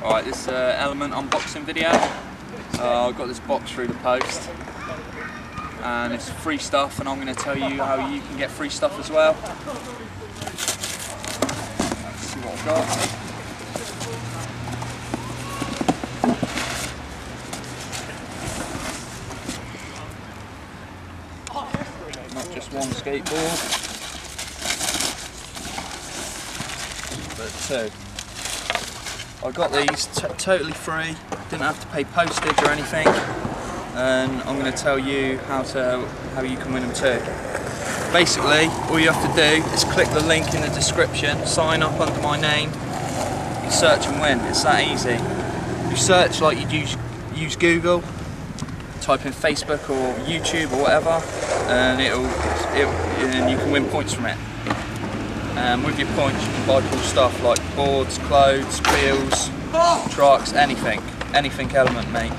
Alright, this Element unboxing video. I got this box through the post and it's free stuff, and I'm going to tell you how you can get free stuff as well. Let's see what I've got. Not just one skateboard, but two. I got these totally free, didn't have to pay postage or anything, and I'm going to tell you how you can win them too. Basically, all you have to do is click the link in the description, sign up under my name, you search and win. It's that easy. You search like you'd use Google, type in Facebook or YouTube or whatever, and and you can win points from it. With your points you can buy cool stuff like boards, clothes, wheels, trucks, anything Element make.